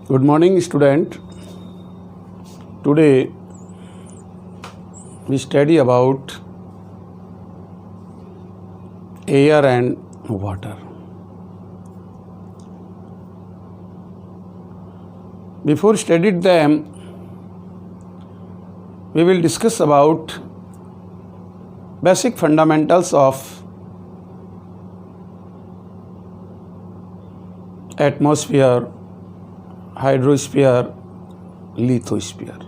Good morning, student. Today we study about air and water. Before studied them, we will discuss about basic fundamentals of atmosphere, hydrosphere, lithosphere.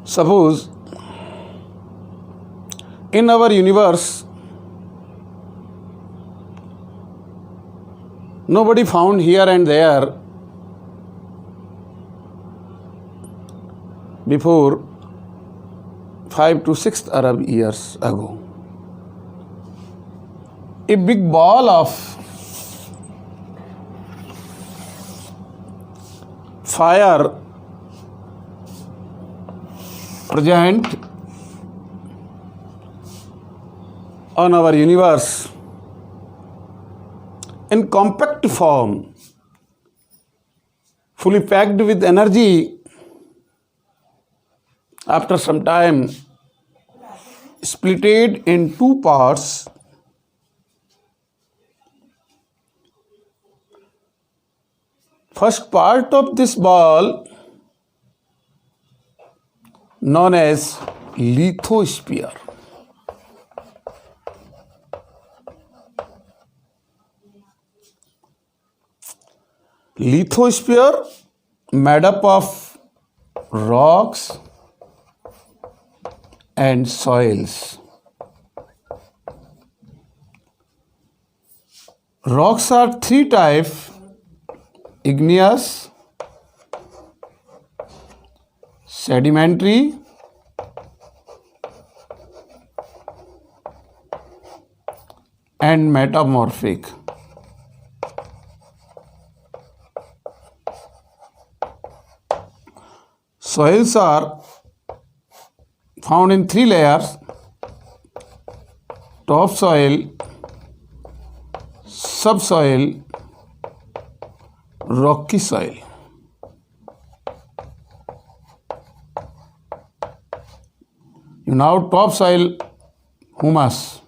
Suppose in our universe nobody found here and there before 5 to 6 Arab years ago. A big ball of fire present on our universe in compact form, fully packed with energy, after some time splitted in two parts. First part of this ball known as lithosphere. Lithosphere made up of rocks and soils. Rocks are three types: igneous, sedimentary, and metamorphic. Soils are found in three layers: topsoil, subsoil, rocky soil. Now topsoil, humus.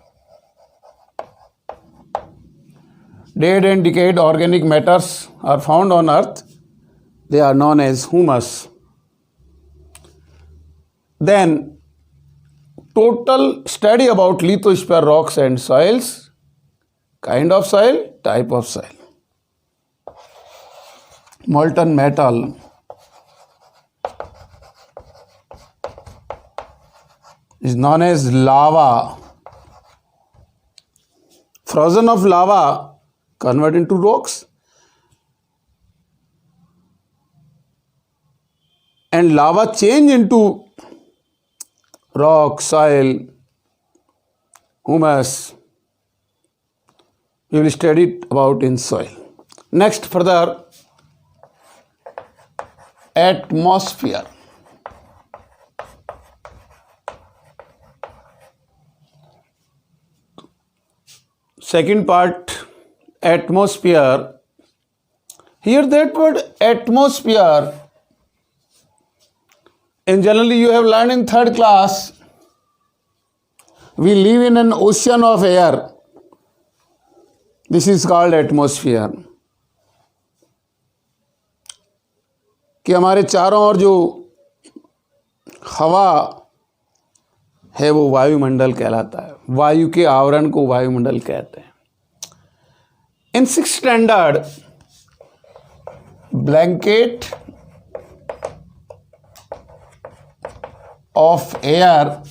Dead and decayed organic matters are found on earth. They are known as humus. Then total study about lithosphere rocks and soils: kind of soil, type of soil. Molten metal, is known as lava. Frozen of lava convert into rocks, and lava change into rock, soil, humus. We will study about in soil. Next, further, atmosphere. Second part, atmosphere. Here that word atmosphere, and generally you have learned in third class, we live in an ocean of air. This is called atmosphere. कि हमारे चारों ओर जो हवा है वो वायुमंडल कहलाता है. वायु के आवरण को वायुमंडल कहते हैं. इन 6th standard, blanket of air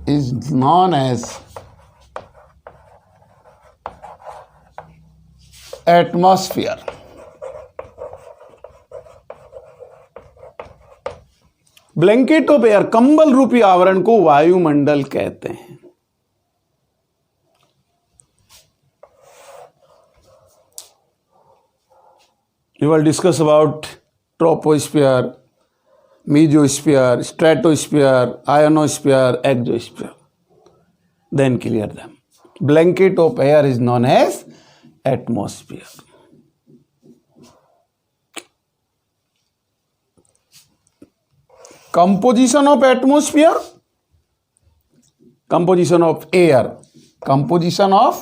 is known as atmosphere. Blanket of air, कंबल रूपी आवरण को वायुमंडल कहते हैं. We will discuss about troposphere, mesosphere, stratosphere, ionosphere, exosphere. Then clear them. Blanket of air is known as atmosphere. Composition of atmosphere, composition of air, composition of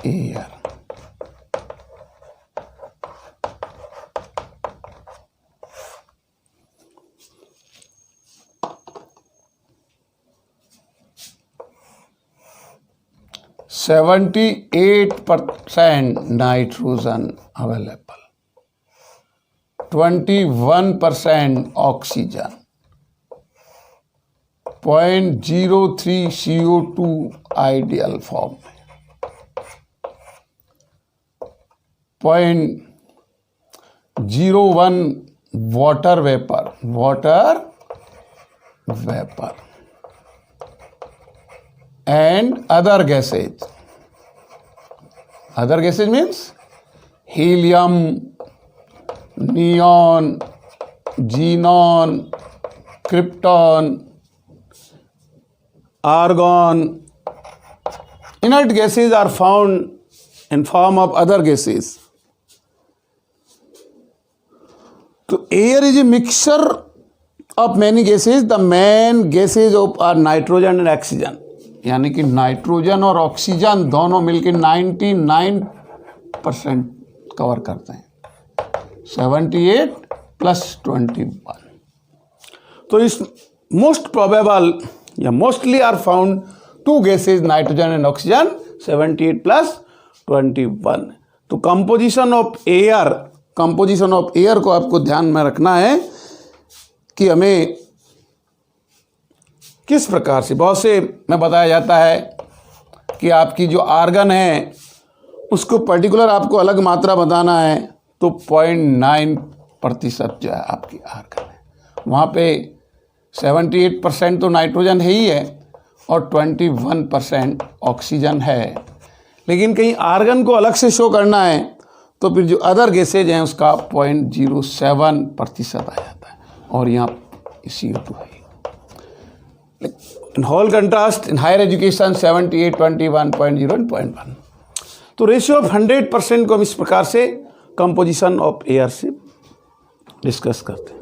air. %78 nitrogen available, 21% oxygen, 0.03 CO2 ideal form, 0.01 water vapor, and other gases. Other gases means helium, neon, xenon, krypton, argon. Inert gases are found in form of other gases. So air is a mixture of many gases. The main gases are nitrogen and oxygen. यानी कि nitrogen और oxygen दोनों मिलकर 99% cover करते हैं, 78 + 21. तो इस most probable या mostly are found two gases nitrogen and oxygen, 78 + 21. तो कंपोजिशन ऑफ एयर को आपको ध्यान में रखना है कि हमें किस प्रकार से, बहुत से में बताया जाता है कि आपकी जो आर्गन है उसको पर्टिकुलर आपको अलग मात्रा बताना है, तो 0.9% जो है आपकी आर्गन है, वहाँ पे 78% तो नाइट्रोजन है ही है और 21% ऑक्सीजन है. लेकिन कहीं आर्गन को अलग से शो करना है तो फिर जो अदर गैसेज हैं उसका 0.07% आ जाता है, और यहाँ CO2 है. In whole contrast, in higher education 78, 21.0 and 0.1. तो रेशियो ऑफ 100% को हम इस प्रकार से कंपोजिशन ऑफ एयर से डिस्कस करते हैं.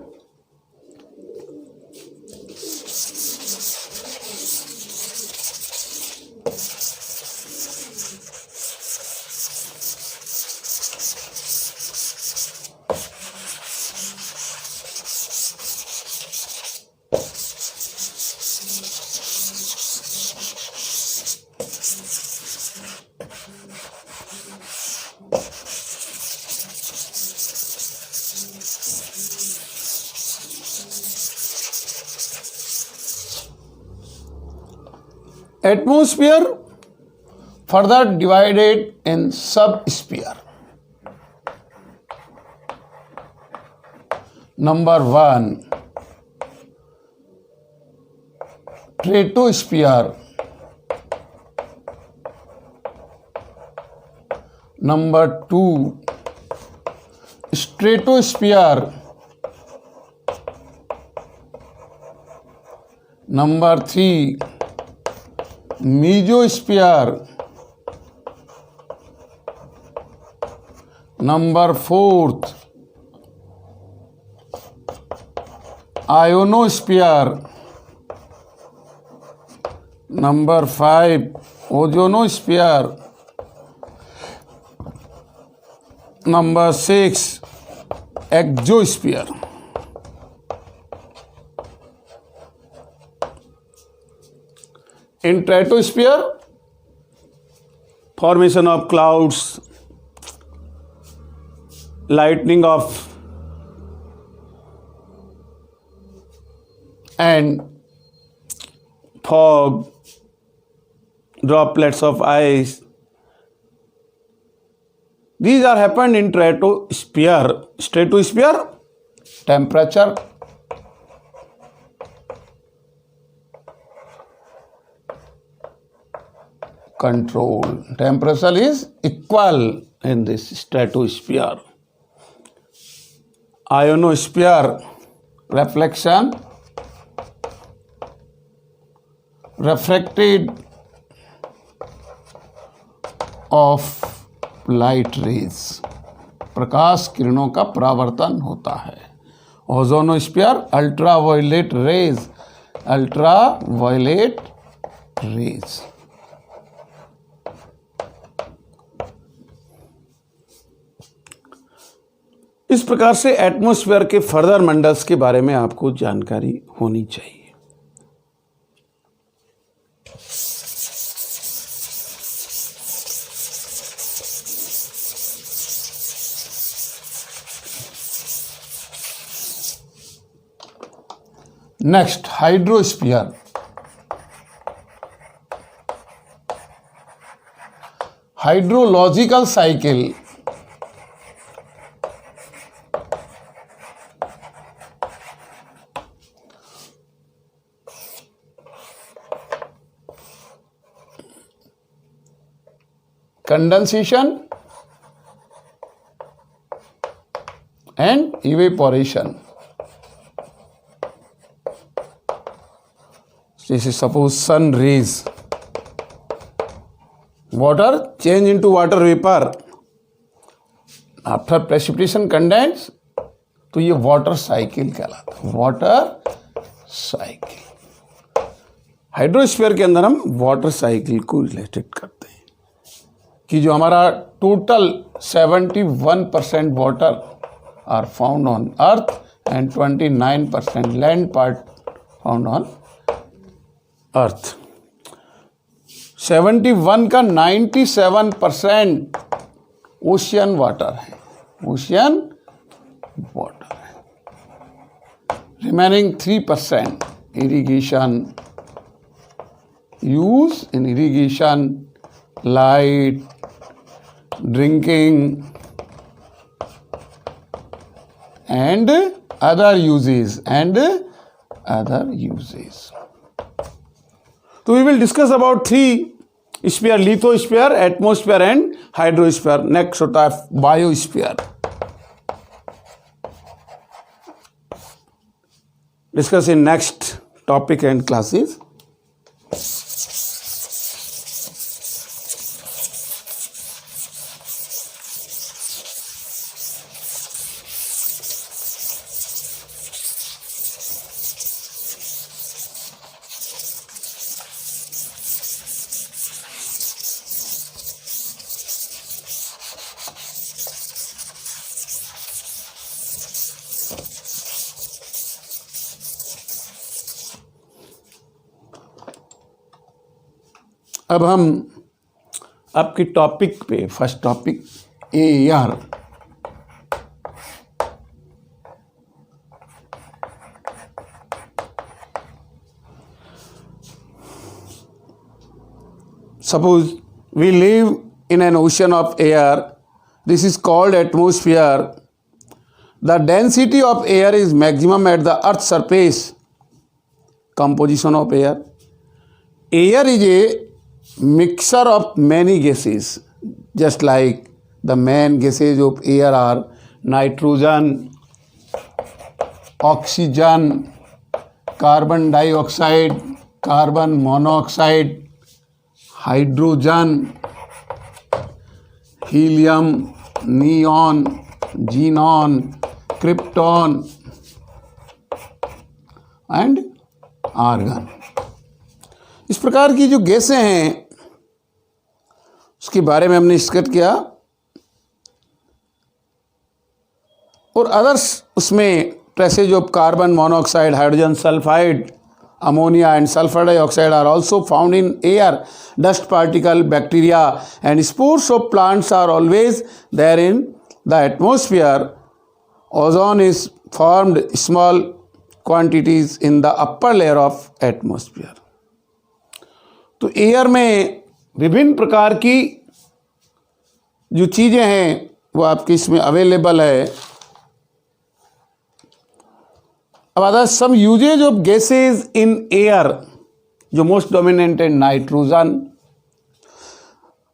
Atmosphere further divided in subsphere. Number 1, stratosphere. Number 2, stratosphere. Number 3, mesosphere. Number 4, ionosphere. Number 5, ozonosphere. Number 6, exosphere. In stratosphere, formation of clouds, lightning of and fog, droplets of ice. These are happened in stratosphere. Stratosphere, temperature control. Temperature is equal in this stratosphere. Ionosphere, reflection, refracted of light rays, प्रकाश किरणों का परावर्तन होता है. Ozonosphere, ultraviolet rays, ultraviolet rays. इस प्रकार से atmosphere के further mandals के बारे में आपको जानकारी होनी चाहिए. Next, hydrosphere. Hydrological cycle condensation and evaporation. This is suppose sun rays, water change into water vapor after precipitation condense, तो ये वाटर साइकिल कहलाता है. Water cycle. हाइड्रोस्फीयर के अंदर हम वाटर साइकिल को रिलेटेड करते हैं कि जो हमारा total 71% water are found on earth and 29% land part found on earth. 71 का 97% ओशियन वाटर है, ओशियन वाटर है. Remaining 3% irrigation use in irrigation, light, drinking and other uses. So we will discuss about three sphere: lithosphere, atmosphere and hydrosphere. Next होता है biosphere. Discuss in next topic and classes. अब हम आपकी topic पे, first topic air. Suppose we live in an ocean of air. This is called atmosphere. The density of air is maximum at the earth's surface. Composition of air. Air is a mixture of many gases, just like the main gases of air are nitrogen, oxygen, carbon dioxide, carbon monoxide, hydrogen, helium, neon, xenon, krypton and argon. इस प्रकार की जो गैसें हैं उसके बारे में हमने डिस्कस किया. और अदर्स उसमें traces of carbon monoxide, hydrogen sulphide, ammonia and sulphur dioxide are also found in air. Dust particle, bacteria and spores of plants are always there in the atmosphere. Ozone is formed small quantities in the upper layer of atmosphere. तो air में विभिन्न प्रकार की जो चीज़ें हैं वो आपकी इसमें अवेलेबल है. अब आता है some uses of gases in air. जो मोस्ट डोमिनेंट है नाइट्रोजन.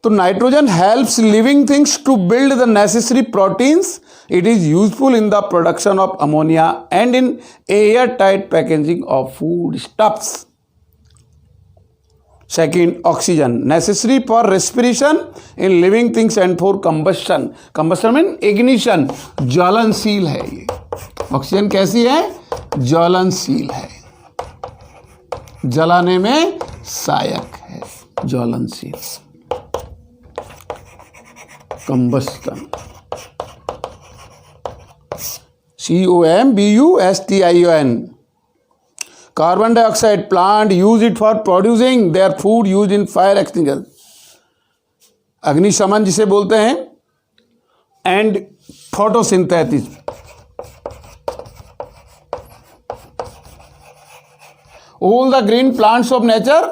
तो nitrogen helps living things to build the necessary proteins. It is useful in the production of ammonia and in air tight packaging of food stuffs. Second, oxygen necessary for respiration in living things and for combustion. Combustion mean ignition. ज्वलनशील है ये. Oxygen कैसी है? ज्वलनशील है, जलाने में सहायक है, ज्वलनशील. Combustion. COMBUSTION. Carbon dioxide, plant use it for producing their food used in fire extinguisher. अग्निशमन जिसे बोलते हैं. And photosynthesis. All the green plants of nature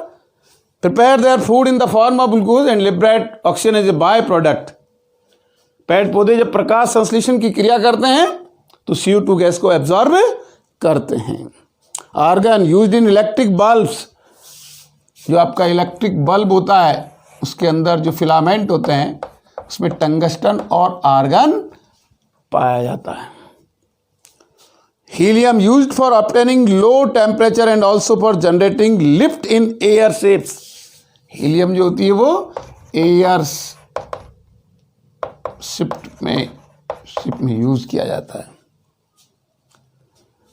prepare their food in the form of glucose and liberate oxygen as a by-product. पेड़ पौधे जब प्रकाश संश्लेषण की क्रिया करते हैं तो CO2 गैस को एब्जॉर्ब करते हैं. Argon used in electric bulbs. जो आपका इलेक्ट्रिक बल्ब होता है उसके अंदर जो फिलामेंट होते हैं उसमें टंगस्टन और आर्गन पाया जाता है. Helium used for obtaining low temperature and also for generating lift in air ships. Helium जो होती है वो एयर शिप में यूज किया जाता है.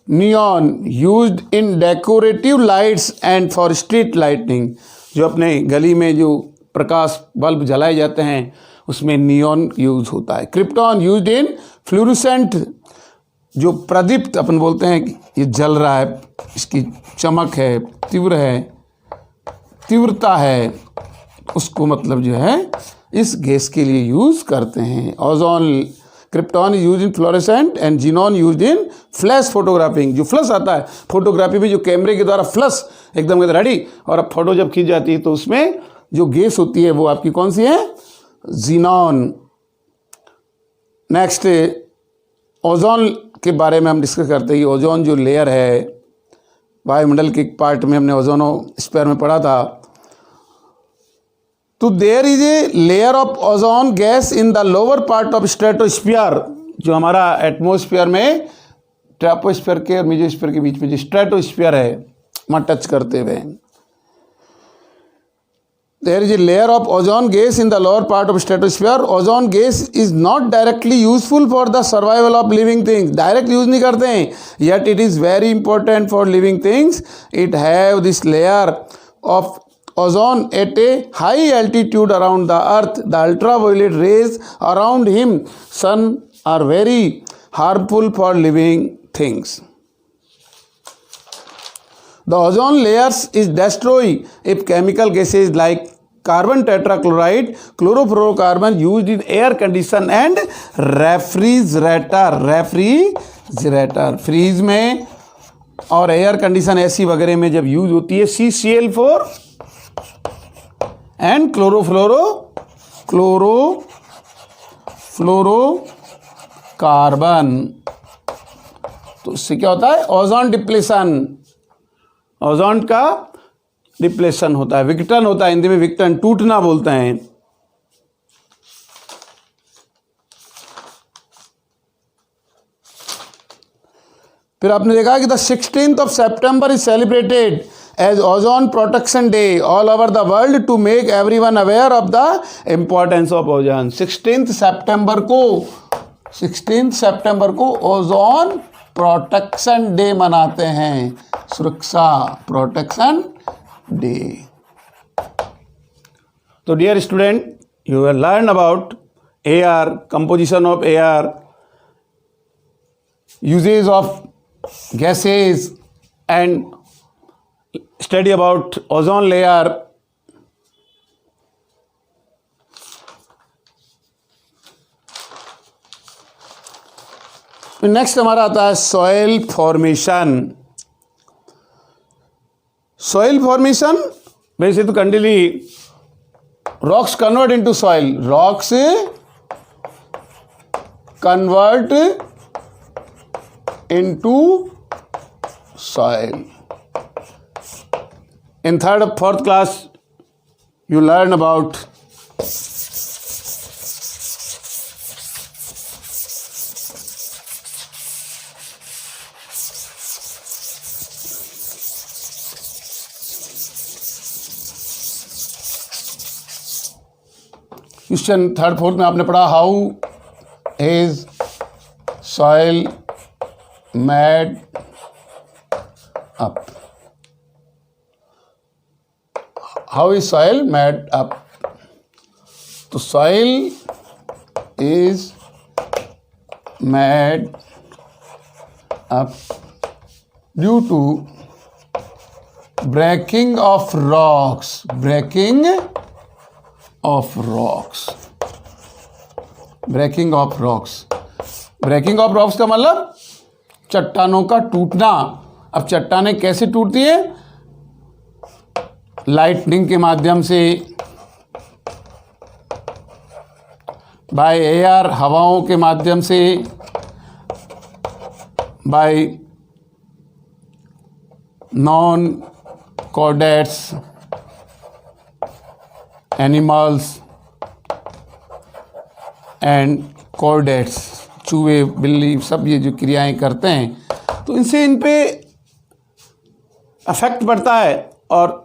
Neon used in decorative lights and for street lighting. जो अपने गली में जो प्रकाश बल्ब जलाए जाते हैं उसमें नियॉन यूज होता है. Krypton used in fluorescent. जो प्रदीप्त अपन बोलते हैं कि ये जल रहा है, इसकी चमक है, तीव्र है, तीव्रता है, उसको मतलब जो है इस गैस के लिए यूज करते हैं. Ozone. Krypton is use in fluorescent and xenon use in flash photographing. जो फ्लश आता है फोटोग्राफी में, जो कैमरे के द्वारा फ्लश एकदम रेडी और अब फोटो जब खींच जाती है तो उसमें जो गैस होती है वो आपकी कौन सी है? जीनॉन. नेक्स्ट, ओजोन के बारे में हम डिस्कस करते हैं. ओजोन जो लेयर है वायुमंडल के पार्ट में, हमने ओजोनोस्फीयर में पढ़ा था. तो there is a layer of ozone gas in the lower part of stratosphere. जो हमारा एटमोस्फीयर में ट्रोपोस्फीयर के और मेसोस्फीयर के बीच में जो स्ट्रेटोस्फीयर है वहाँ टच करते हुए, there is a layer of ozone gas in the lower part of stratosphere. Ozone gas is not directly useful for the survival of living things. Direct use नहीं करते हैं, yet it is very important for living things. It have this layer of ozone at a high altitude around the earth. The ultraviolet rays around him sun are very harmful for living things. The ozone layers is destroyed if chemical gases like carbon tetrachloride, chlorofluorocarbon used in air condition and refrigerator. Fridge में और air condition AC वगैरह में जब use होती है CCl4 and chlorofluorocarbon. तो उससे क्या होता है? Ozone depletion. ओजोन का डिप्लेशन होता है, विघटन होता है. हिंदी में विघटन, टूटना बोलते हैं. फिर आपने देखा कि the 16th of September is celebrated as Ozone Protection Day all over the world to make everyone aware of the importance of ozone. 16th सितंबर को ओजोन प्रोटेक्शन डे मनाते हैं. सुरक्षा प्रोटेक्शन डे. तो dear student, you have learn about air, composition of air, uses of gases and study about ozone layer. Next हमारा आता है soil formation. Soil formation वैसे तो कंडीली rocks convert into soil. Rocks convert into soil. In 3rd or 4th class, you learn about question third fourth में आपने पढ़ा, how is soil made up, how is soil made up. तो soil is made up due to breaking of rocks, breaking of rocks, breaking of rocks, breaking of rocks का मतलब चट्टानों का टूटना। अब चट्टानें कैसे टूटती है? लाइटनिंग के माध्यम से, बाय एयर, हवाओं के माध्यम से, bye non chordates animals and chordates, चूहे बिल्ली सब ये जो क्रियाएं करते हैं तो इनसे इन पे अफेक्ट पड़ता है। और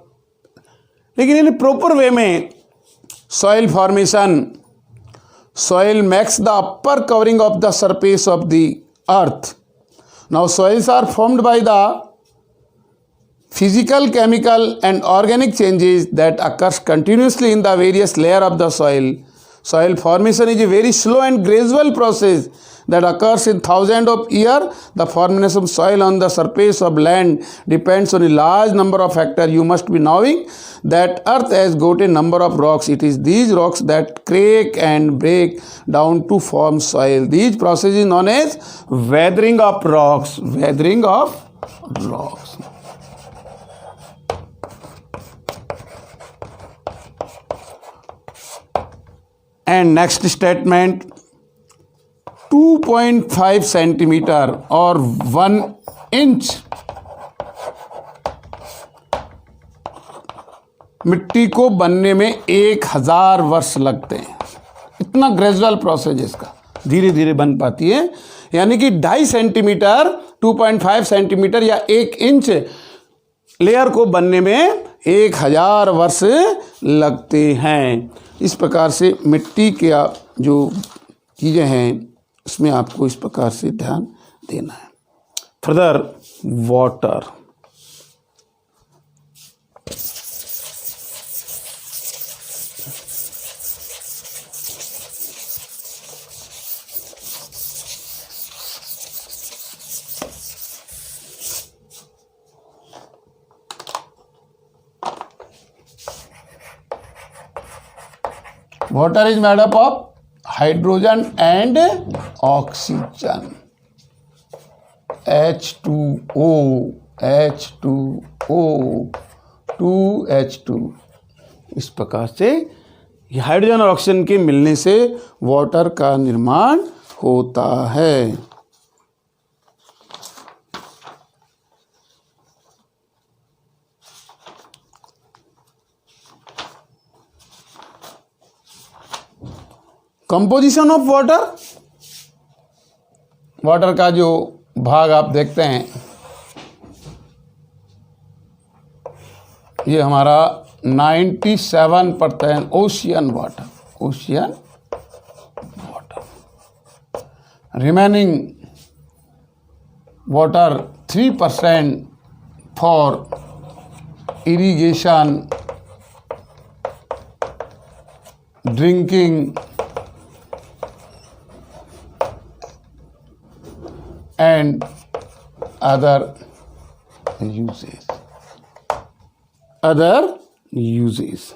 लेकिन इन प्रॉपर वे में soil formation, soil makes the upper covering of the surface of the earth. Now soils are formed by the physical, chemical and organic changes that occurs continuously in the various layer of the soil. Soil formation is a very slow and gradual process that occurs in thousands of years. The formation of soil on the surface of land depends on a large number of factors. You must be knowing that earth has got a number of rocks. It is these rocks that crack and break down to form soil. These process is known as weathering of rocks. Weathering of rocks. And next statement, 2.5 centimetre और 1 inch मिट्टी को बनने में 1000 वर्ष लगते हैं। इतना gradual process इसका, धीरे धीरे बन पाती है। यानी कि 2.5 सेंटीमीटर, 2.5 सेंटीमीटर या 1 इंच लेयर को बनने में 1000 वर्ष लगते हैं। इस प्रकार से मिट्टी के जो चीज़ें हैं उसमें आपको इस प्रकार से ध्यान देना है। Further water, water is made up of hydrogen and oxygen, H2O, H2O, 2H2। इस प्रकार से ये हाइड्रोजन और ऑक्सीजन के मिलने से वाटर का निर्माण होता है। कंपोजिशन ऑफ वाटर, वाटर का जो भाग आप देखते हैं ये हमारा 97% ocean water, ocean water, remaining water 3% for irrigation, drinking and other uses, other uses।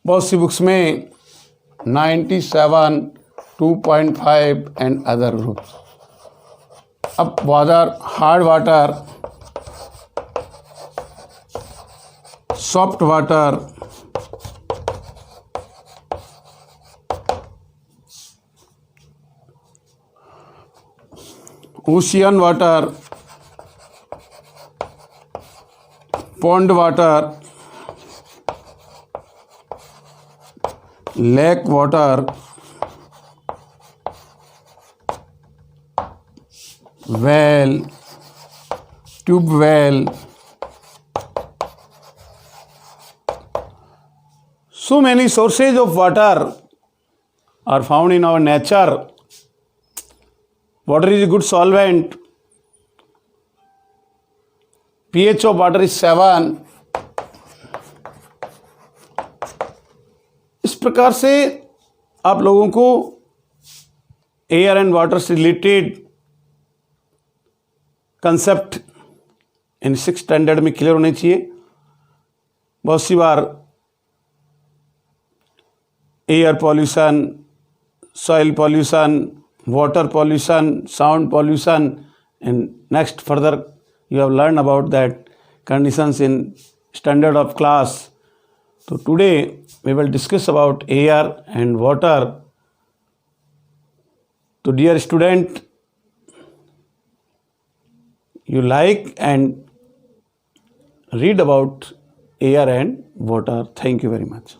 बहुत सी बुक्स में 97, 2.5 एंड अदर ग्रुप्स। अब water, hard water, soft water, ocean water, pond water, lake water, well, tube well. So many sources of water are found in our nature. Water is a good solvent. pH of water is 7. इस प्रकार से आप लोगों को air and water से related concept in 6th standard में clear होने चाहिए. बहुत सी बार air pollution, soil pollution, water pollution, sound pollution, and next further you have learned about that conditions in standard of class. So today we will discuss about air and water. So dear student, you like and read about air and water. Thank you very much.